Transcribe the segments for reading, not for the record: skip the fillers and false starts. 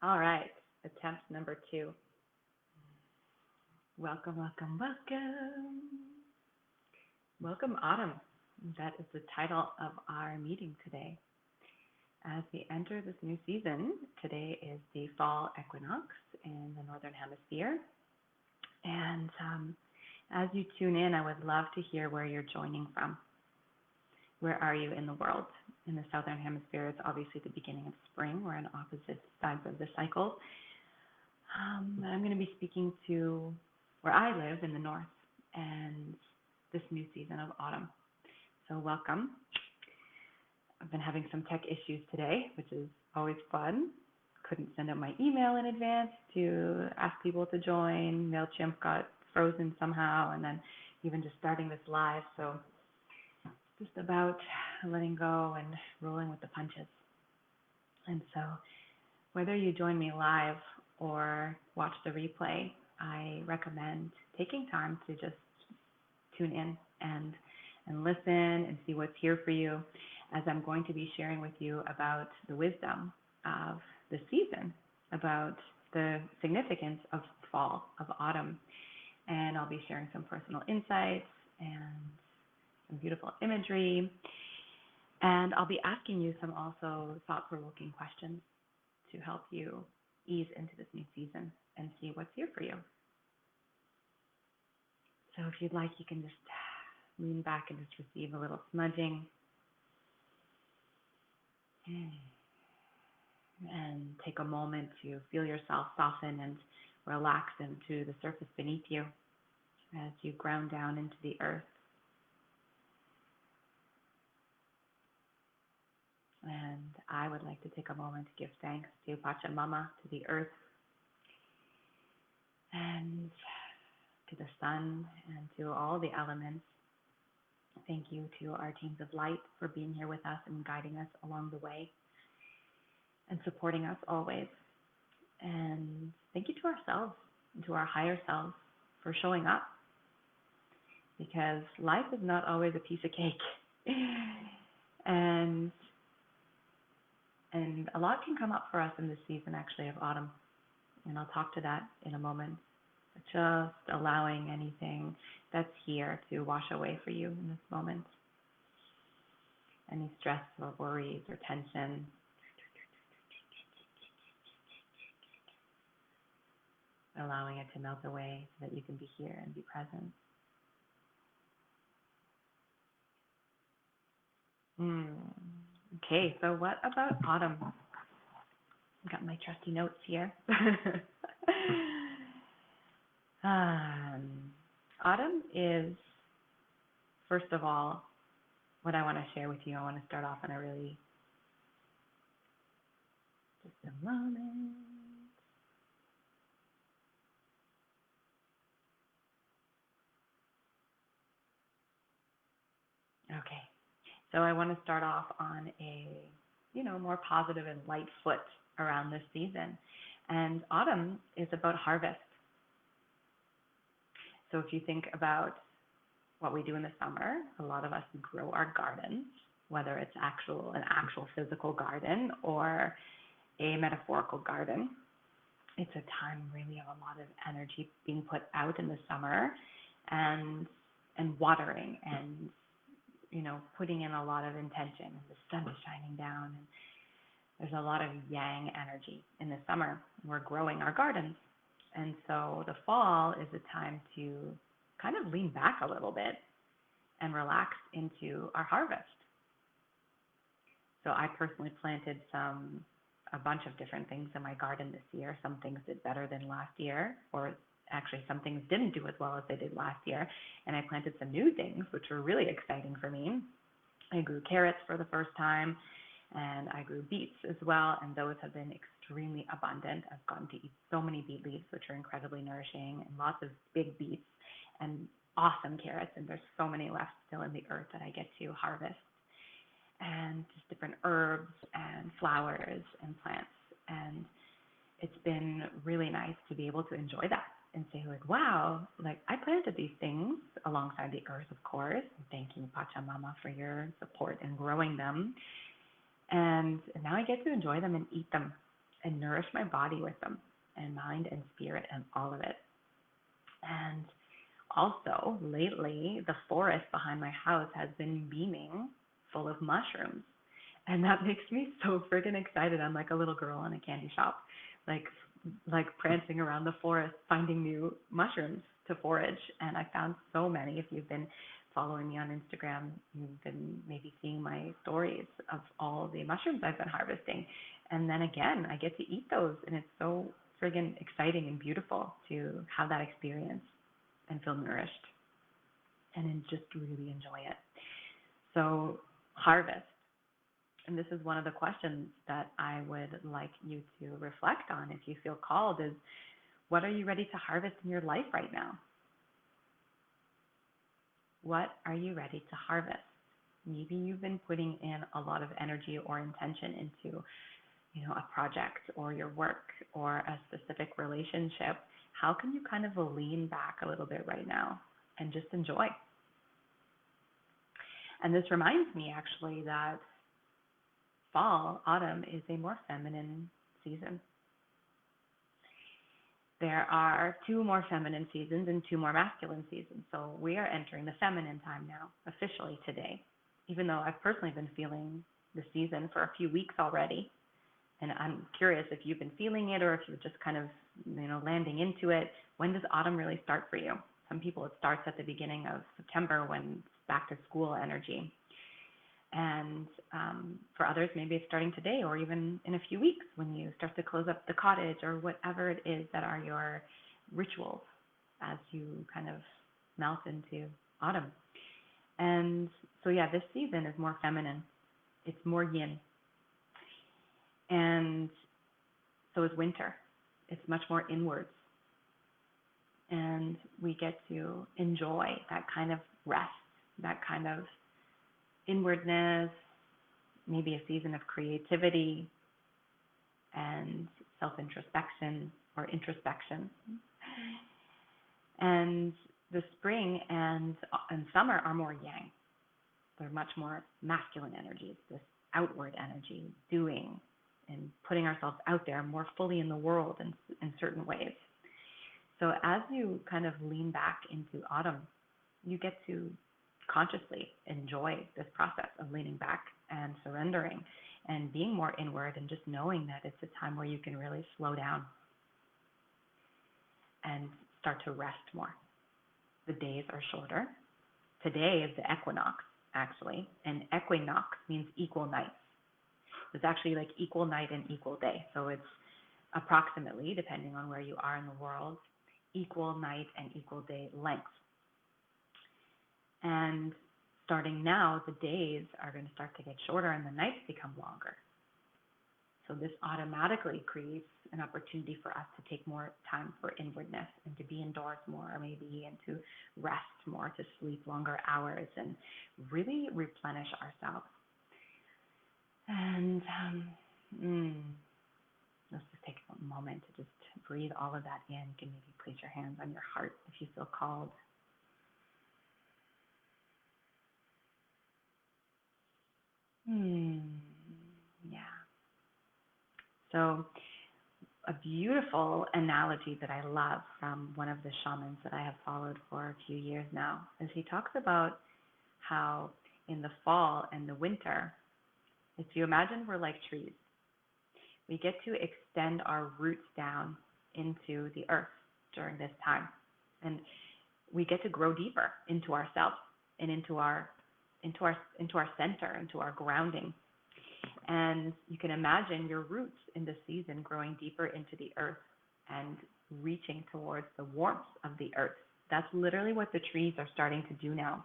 All right, attempt number 2. Welcome, welcome, welcome. Welcome, Autumn. That is the title of our meeting today. As we enter this new season, today is the fall equinox in the Northern Hemisphere. And as you tune in, I would love to hear where you're joining from. Where are you in the world? In the Southern Hemisphere, it's obviously the beginning of spring. We're on opposite sides of the cycle. I'm going to be speaking to where I live in the north and this new season of autumn. So welcome. I've been having some tech issues today, which is always fun. Couldn't send out my email in advance to ask people to join. MailChimp got frozen somehow, and then even just starting this live. So just about letting go and rolling with the punches. And so whether you join me live or watch the replay, I recommend taking time to just tune in and listen and see what's here for you, as I'm going to be sharing with you about the wisdom of the season, about the significance of fall, of autumn. And I'll be sharing some personal insights and some beautiful imagery. And I'll be asking you some also thought-provoking questions to help you ease into this new season and see what's here for you. So if you'd like, you can just lean back and just receive a little smudging. And take a moment to feel yourself soften and relax into the surface beneath you as you ground down into the earth. And I would like to take a moment to give thanks to Pachamama, to the earth, and to the sun, and to all the elements. Thank you to our teams of light for being here with us and guiding us along the way and supporting us always. And thank you to ourselves, to our higher selves, for showing up, because life is not always a piece of cake. And a lot can come up for us in this season, actually, of autumn. And I'll talk to that in a moment. Just allowing anything that's here to wash away for you in this moment. Any stress or worries or tension. Allowing it to melt away so that you can be here and be present. Okay, so what about autumn? I've got my trusty notes here. Autumn is, first of all, what I want to share with you. I want to start off on a really, just a moment. Okay, so I want to start off on a, more positive and light foot around this season. And autumn is about harvest. So if you think about what we do in the summer, a lot of us grow our gardens, whether it's an actual physical garden or a metaphorical garden. It's a time really of a lot of energy being put out in the summer and watering and putting in a lot of intention. The sun is shining down, and there's a lot of yang energy in the summer. We're growing our gardens. And so the fall is a time to kind of lean back a little bit and relax into our harvest. So I personally planted a bunch of different things in my garden this year. Some things did better than last year, or actually some things didn't do as well as they did last year. And I planted some new things, which were really exciting for me. I grew carrots for the first time, and I grew beets as well, and those have been extremely abundant. I've gotten to eat so many beet leaves, which are incredibly nourishing, and lots of big beets and awesome carrots, and there's so many left still in the earth that I get to harvest. And just different herbs and flowers and plants. And it's been really nice to be able to enjoy that and say, wow, I planted these things alongside the earth, of course, and thanking Pachamama for your support in growing them. And now I get to enjoy them and eat them. and nourish my body with them, and mind and spirit and all of it. And also, lately, the forest behind my house has been beaming full of mushrooms. And that makes me so friggin' excited. I'm like a little girl in a candy shop, like prancing around the forest, finding new mushrooms to forage. And I found so many. If you've been following me on Instagram, you've been maybe seeing my stories of all the mushrooms I've been harvesting. And then again, I get to eat those, and it's so friggin' exciting and beautiful to have that experience and feel nourished and just really enjoy it. So harvest. And this is one of the questions that I would like you to reflect on if you feel called is, what are you ready to harvest in your life right now? What are you ready to harvest? Maybe you've been putting in a lot of energy or intention into, a project or your work or a specific relationship. How can you kind of lean back a little bit right now and just enjoy? And this reminds me actually that autumn is a more feminine season. There are 2 more feminine seasons and 2 more masculine seasons. So we are entering the feminine time now, officially today, even though I've personally been feeling the season for a few weeks already. And I'm curious if you've been feeling it or if you're just kind of, landing into it. When does autumn really start for you? Some people, it starts at the beginning of September when it's back to school energy. And for others, maybe it's starting today or even in a few weeks when you start to close up the cottage or whatever it is that are your rituals as you kind of melt into autumn. And so, this season is more feminine. It's more yin. And so is winter. It's much more inwards. And we get to enjoy that kind of rest, that kind of inwardness, maybe a season of creativity and self-introspection or introspection. And the spring and summer are more yang. They're much more masculine energies, this outward energy, doing and putting ourselves out there more fully in the world in certain ways. So as you kind of lean back into autumn, you get to consciously enjoy this process of leaning back and surrendering and being more inward and just knowing that it's a time where you can really slow down and start to rest more. The days are shorter. Today is the equinox, actually, and equinox means equal nights. It's actually like equal night and equal day. So it's approximately, depending on where you are in the world, equal night and equal day length. And starting now, the days are going to start to get shorter and the nights become longer. So this automatically creates an opportunity for us to take more time for inwardness and to be indoors more, maybe, and to rest more, to sleep longer hours and really replenish ourselves. And let's just take a moment to just breathe all of that in. You can maybe place your hands on your heart if you feel called. Yeah. So a beautiful analogy that I love from one of the shamans that I have followed for a few years now is he talks about how in the fall and the winter, if you imagine we're like trees, we get to extend our roots down into the earth during this time. And we get to grow deeper into ourselves and into our center, into our grounding. And you can imagine your roots in the season growing deeper into the earth and reaching towards the warmth of the earth. That's literally what the trees are starting to do now,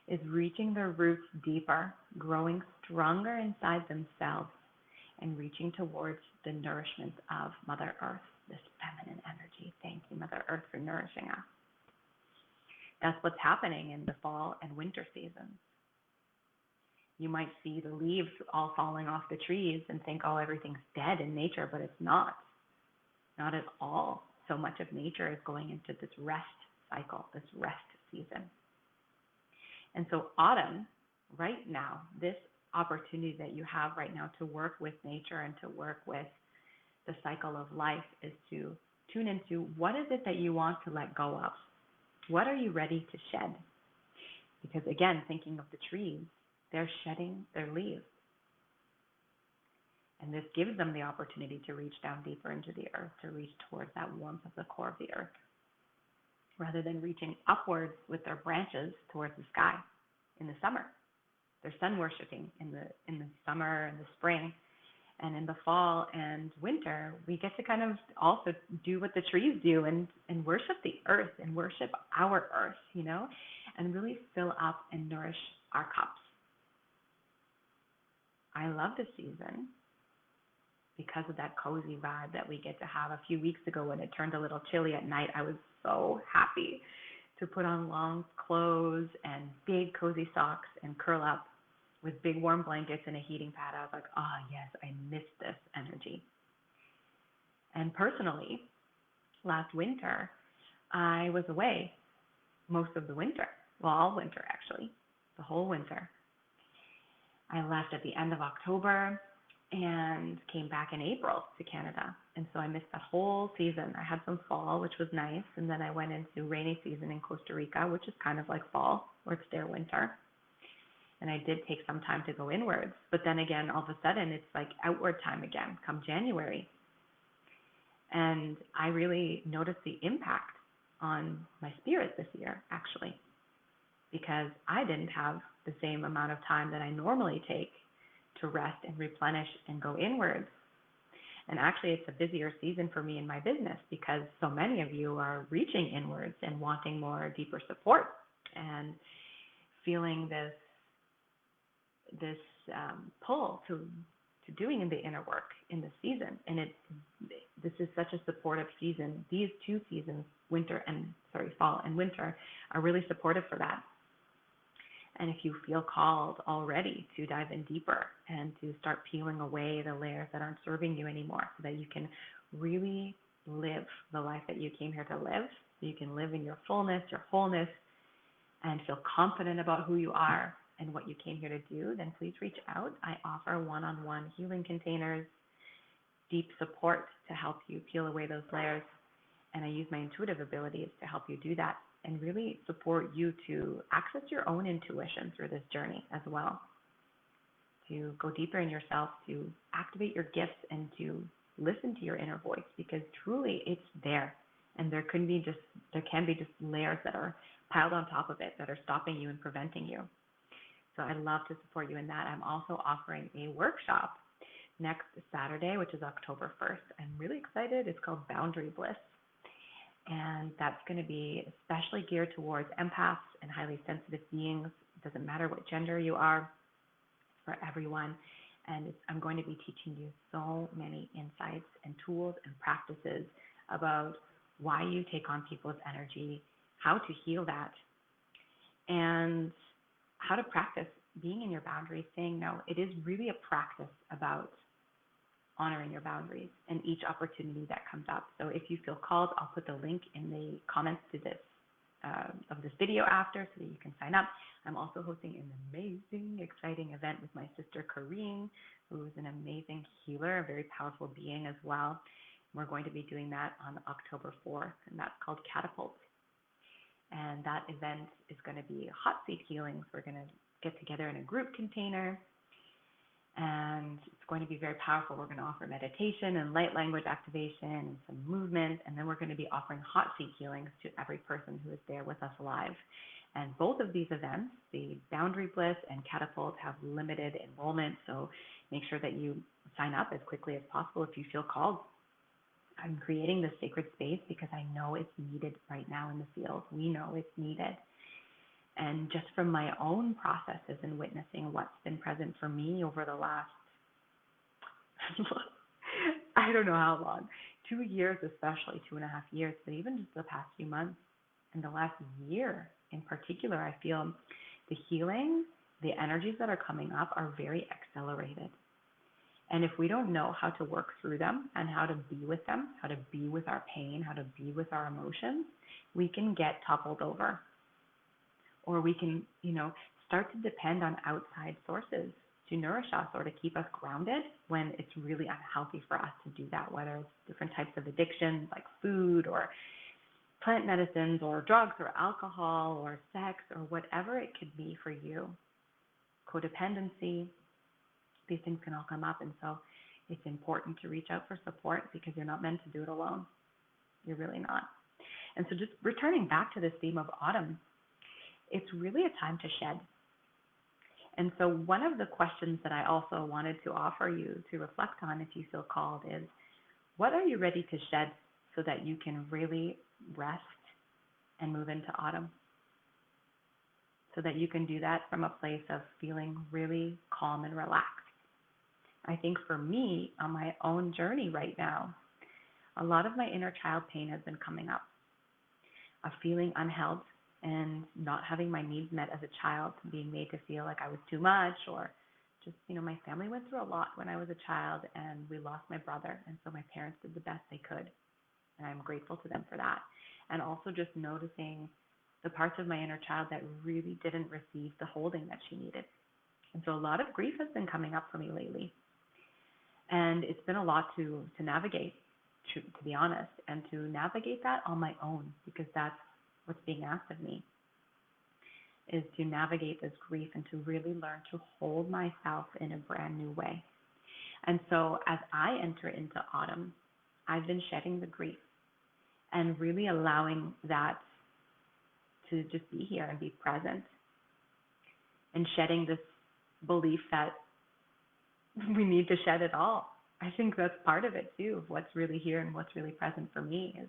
is reaching their roots deeper, growing stronger inside themselves, and reaching towards the nourishment of Mother Earth, this feminine energy. Thank you, Mother Earth, for nourishing us. That's what's happening in the fall and winter seasons. You might see the leaves all falling off the trees and think, oh, everything's dead in nature, but it's not. Not at all. So much of nature is going into this rest cycle, this rest season. And so autumn, right now, this opportunity that you have right now to work with nature and to work with the cycle of life is to tune into what is it that you want to let go of? What are you ready to shed? Because again, thinking of the trees, they're shedding their leaves. And this gives them the opportunity to reach down deeper into the earth, to reach towards that warmth of the core of the earth, rather than reaching upwards with their branches towards the sky in the summer. They're sun worshiping in the summer and the spring. And in the fall and winter, we get to kind of also do what the trees do and worship the earth and worship our earth, and really fill up and nourish our cups. I love this season because of that cozy vibe that we get to have. A few weeks ago when it turned a little chilly at night, I was so happy to put on long clothes and big cozy socks and curl up with big warm blankets and a heating pad. I was like, oh yes, I miss this energy. And personally, last winter, I was away most of the winter. Well, all winter actually, the whole winter. I left at the end of October and came back in April to Canada. And so I missed that whole season. I had some fall, which was nice. And then I went into rainy season in Costa Rica, which is kind of like fall, or it's their winter. And I did take some time to go inwards. But then again, all of a sudden, it's like outward time again, come January. And I really noticed the impact on my spirit this year, actually, because I didn't have the same amount of time that I normally take to rest and replenish and go inwards. And actually, it's a busier season for me in my business because so many of you are reaching inwards and wanting more deeper support and feeling this pull to doing the inner work in the season. And this is such a supportive season. These two seasons, fall and winter, are really supportive for that. And if you feel called already to dive in deeper and to start peeling away the layers that aren't serving you anymore so that you can really live the life that you came here to live, so you can live in your fullness, your wholeness, and feel confident about who you are and what you came here to do, then please reach out. I offer one-on-one healing containers, deep support to help you peel away those layers. And I use my intuitive abilities to help you do that and really support you to access your own intuition through this journey as well, to go deeper in yourself, to activate your gifts and to listen to your inner voice, because truly it's there. And there can be just layers that are piled on top of it that are stopping you and preventing you. So I'd love to support you in that. I'm also offering a workshop next Saturday, which is October 1st. I'm really excited. It's called Boundary Bliss. And that's going to be especially geared towards empaths and highly sensitive beings. It doesn't matter what gender you are, for everyone. And I'm going to be teaching you so many insights and tools and practices about why you take on people's energy, how to heal that, and how to practice being in your boundaries, saying no. It is really a practice about honoring your boundaries and each opportunity that comes up. So if you feel called, I'll put the link in the comments to this video after so that you can sign up. I'm also hosting an amazing, exciting event with my sister Kareen, who is an amazing healer, a very powerful being as well. We're going to be doing that on October 4th, and that's called Catapult. And that event is going to be hot seat healings. We're going to get together in a group container, and it's going to be very powerful. We're going to offer meditation and light language activation and some movement, and then we're going to be offering hot seat healings to every person who is there with us live. And both of these events, the Boundary Bliss and Catapult, have limited enrollment, so make sure that you sign up as quickly as possible if you feel called. I'm creating this sacred space because I know it's needed right now in the field. We know it's needed. And just from my own processes and witnessing what's been present for me over the last, I don't know how long, 2 years especially, 2.5 years, but even just the past few months and the last year in particular, I feel the healing, the energies that are coming up are very accelerated. And if we don't know how to work through them and how to be with them, how to be with our pain, how to be with our emotions, we can get toppled over. Or we can, start to depend on outside sources to nourish us or to keep us grounded when it's really unhealthy for us to do that, whether it's different types of addictions like food or plant medicines or drugs or alcohol or sex or whatever it could be for you. Codependency, these things can all come up. And so it's important to reach out for support because you're not meant to do it alone. You're really not. And so just returning back to this theme of autumn, it's really a time to shed. And so one of the questions that I also wanted to offer you to reflect on if you feel called is, what are you ready to shed so that you can really rest and move into autumn? So that you can do that from a place of feeling really calm and relaxed. I think for me, on my own journey right now, a lot of my inner child pain has been coming up. Of feeling unheld and not having my needs met as a child, being made to feel like I was too much, or just, my family went through a lot when I was a child and we lost my brother. And so my parents did the best they could. And I'm grateful to them for that. And also just noticing the parts of my inner child that really didn't receive the holding that she needed. And so a lot of grief has been coming up for me lately. And it's been a lot to navigate, to be honest, and to navigate that on my own, because that's what's being asked of me, is to navigate this grief and to really learn to hold myself in a brand new way. And so as I enter into autumn, I've been shedding the grief and really allowing that to just be here and be present, and shedding this belief that we need to shed it all. I think that's part of it too, of what's really here and what's really present for me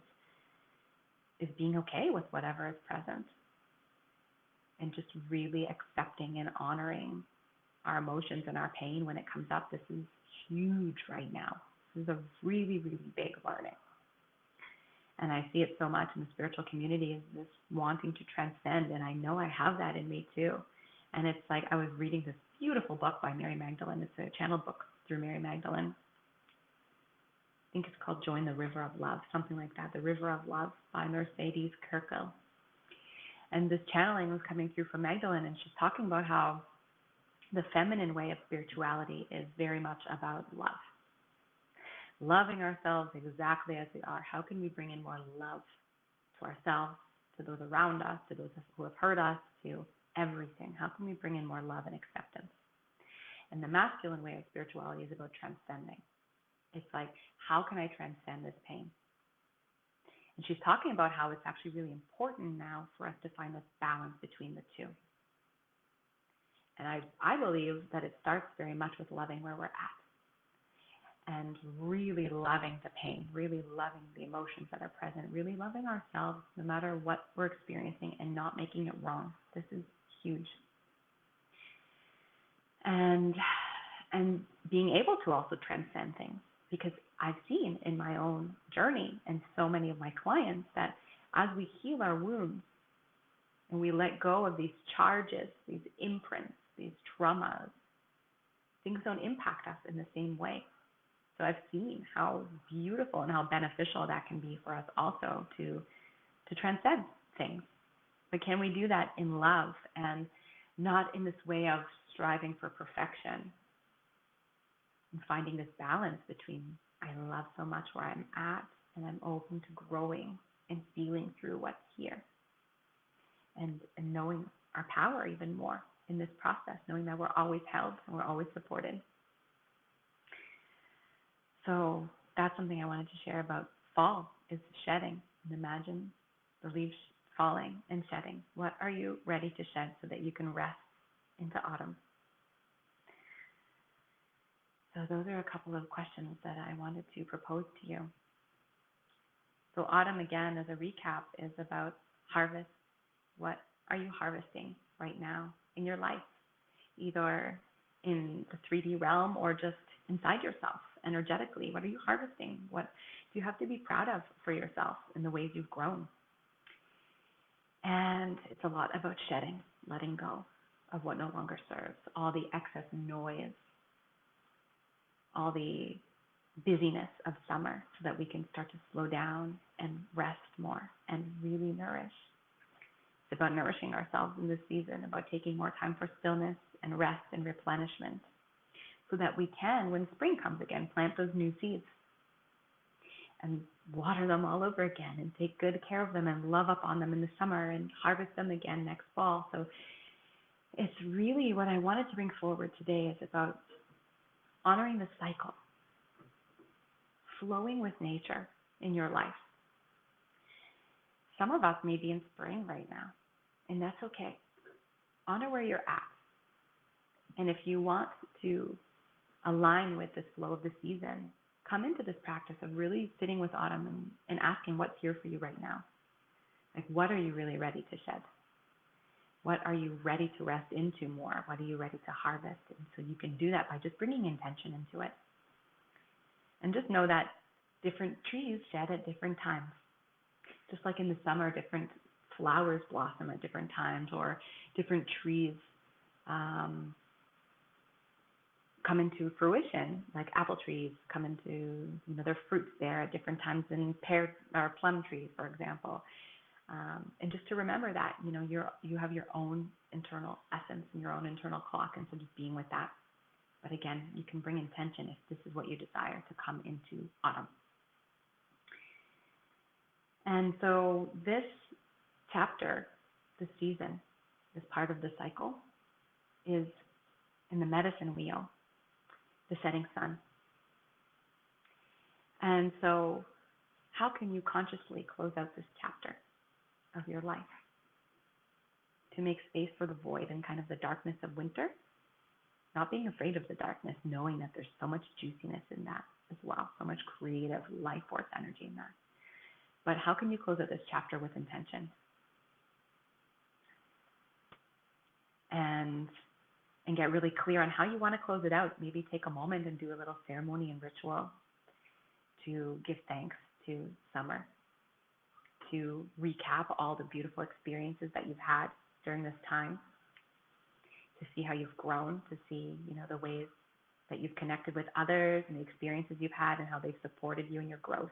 is being okay with whatever is present, and just really accepting and honoring our emotions and our pain when it comes up. This is huge right now. This is a really, really big learning. And I see it so much in the spiritual community, is this wanting to transcend. And I know I have that in me too. And it's like, I was reading this beautiful book by Mary Magdalene. It's a channeled book through Mary Magdalene. I think it's called Join the River of Love, something like that. The River of Love by Mercedes Kirkle. And this channeling was coming through from Magdalene, and she's talking about how the feminine way of spirituality is very much about love. Loving ourselves exactly as we are. How can we bring in more love to ourselves, to those around us, to those who have hurt us, to everything? How can we bring in more love and acceptance? And the masculine way of spirituality is about transcending. It's like, how can I transcend this pain? And she's talking about how it's actually really important now for us to find this balance between the two. And I believe that it starts very much with loving where we're at, and really loving the pain, really loving the emotions that are present, really loving ourselves no matter what we're experiencing, and not making it wrong. This is huge. And being able to also transcend things, because I've seen in my own journey and so many of my clients that as we heal our wounds and we let go of these charges, these imprints, these traumas, things don't impact us in the same way. So I've seen how beautiful and how beneficial that can be for us also to transcend things. But can we do that in love and not in this way of striving for perfection, and finding this balance between I love so much where I'm at and I'm open to growing and feeling through what's here, and knowing our power even more in this process, knowing that we're always held and we're always supported. So that's something I wanted to share about fall, is shedding. And imagine the leaves falling and shedding. What are you ready to shed so that you can rest into autumn? So those are a couple of questions that I wanted to propose to you. So autumn, again, as a recap, is about harvest. What are you harvesting right now in your life, either in the 3D realm or just inside yourself energetically? What are you harvesting? What do you have to be proud of for yourself in the ways you've grown? And it's a lot about shedding, letting go of what no longer serves, all the excess noise, all the busyness of summer, so that we can start to slow down and rest more and really nourish. It's about nourishing ourselves in this season, about taking more time for stillness and rest and replenishment. so that we can, when spring comes again, plant those new seeds and water them all over again and take good care of them and love up on them in the summer and harvest them again next fall. So it's really what I wanted to bring forward today is about honoring the cycle, flowing with nature in your life. Some of us may be in spring right now, and that's okay. Honor where you're at. And if you want to align with this flow of the season, come into this practice of really sitting with autumn and asking what's here for you right now. Like, what are you really ready to shed? What are you ready to rest into more? What are you ready to harvest? And so you can do that by just bringing intention into it. And just know that different trees shed at different times. Just like in the summer, different flowers blossom at different times, or different trees come into fruition, like apple trees come into, their fruits there at different times than pear or plum trees, for example. And just to remember that, you have your own internal essence and your own internal clock, and so just being with that. But again, you can bring intention if this is what you desire to come into autumn. And so this chapter, this season, this part of the cycle, is in the medicine wheel, the setting sun. And so how can you consciously close out this chapter of your life to make space for the void and kind of the darkness of winter? Not being afraid of the darkness, knowing that there's so much juiciness in that as well, so much creative life force energy in that. But how can you close out this chapter with intention? And get really clear on how you want to close it out. Maybe take a moment and do a little ceremony and ritual to give thanks to summer, to recap all the beautiful experiences that you've had during this time, to see how you've grown, to see, the ways that you've connected with others and the experiences you've had and how they've supported you in your growth.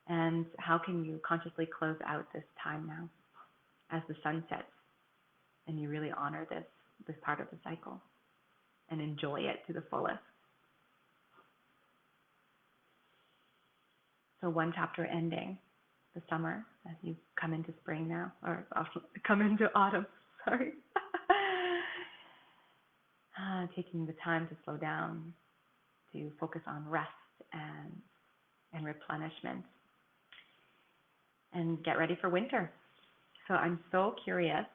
And how can you consciously close out this time now as the sun sets and you really honor this part of the cycle and enjoy it to the fullest. So one chapter ending, the summer, as you come into spring now, or come into autumn, sorry. Taking the time to slow down, to focus on rest and replenishment, and get ready for winter. So I'm so curious,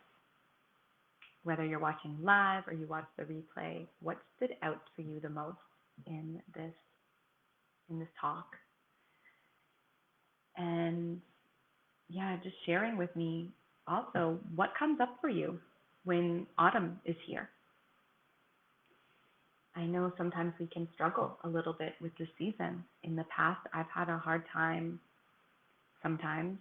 whether you're watching live or you watch the replay, what stood out for you the most in this talk? And just sharing with me also what comes up for you when autumn is here. I know sometimes we can struggle a little bit with the season. In the past, I've had a hard time sometimes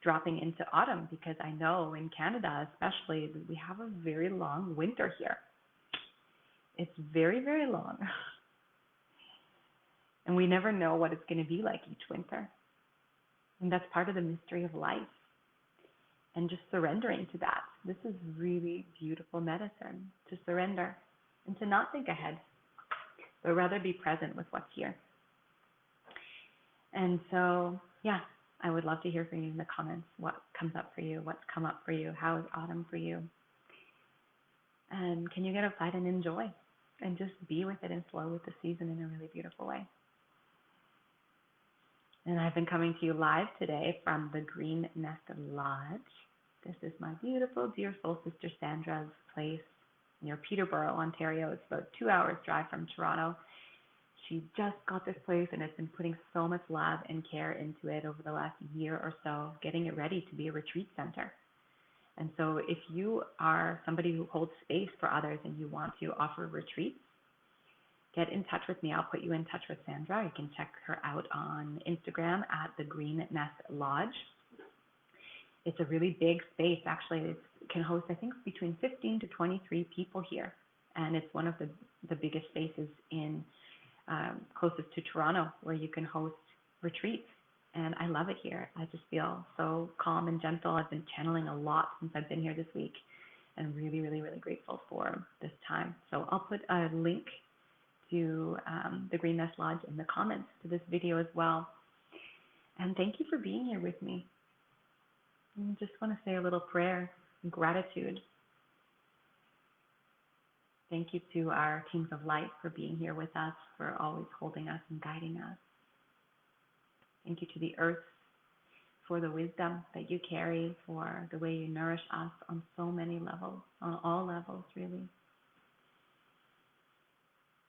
dropping into autumn because I know in Canada especially, we have a very long winter here. It's very, very long. And we never know what it's going to be like each winter. And that's part of the mystery of life. And just surrendering to that. This is really beautiful medicine, to surrender and to not think ahead, but rather be present with what's here. And so, I would love to hear from you in the comments. What comes up for you? What's come up for you? How is autumn for you? And can you get outside and enjoy and just be with it and flow with the season in a really beautiful way? And I've been coming to you live today from the Green Nest Lodge. This is my beautiful dear soul sister Sandra's place near Peterborough, Ontario. It's about 2 hours drive from Toronto. She just got this place and has been putting so much love and care into it over the last year or so, getting it ready to be a retreat center. And so if you are somebody who holds space for others and you want to offer retreats, get in touch with me. I'll put you in touch with Sandra. You can check her out on Instagram at the Green Nest Lodge. It's a really big space. Actually, it can host, I think, between 15 to 23 people here. And it's one of the biggest spaces in closest to Toronto where you can host retreats. And I love it here. I just feel so calm and gentle. I've been channeling a lot since I've been here this week. and really, really, really grateful for this time. So I'll put a link to the Green Nest Lodge in the comments to this video as well. And thank you for being here with me. I just want to say a little prayer and gratitude. Thank you to our teams of light for being here with us, for always holding us and guiding us. Thank you to the earth for the wisdom that you carry, for the way you nourish us on so many levels, on all levels, really.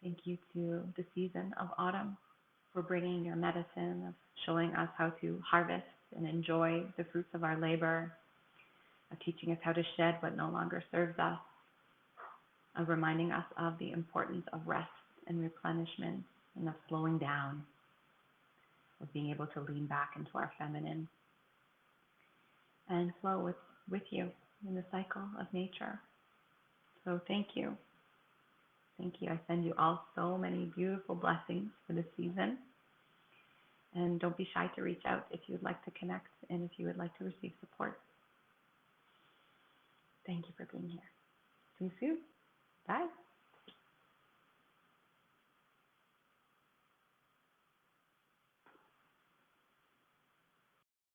Thank you to the season of autumn for bringing your medicine, of showing us how to harvest and enjoy the fruits of our labor, of teaching us how to shed what no longer serves us, of reminding us of the importance of rest and replenishment and of slowing down, of being able to lean back into our feminine and flow with you in the cycle of nature. So thank you. Thank you. I send you all so many beautiful blessings for this season. And don't be shy to reach out if you would like to connect and if you would like to receive support. Thank you for being here. See you soon. Bye.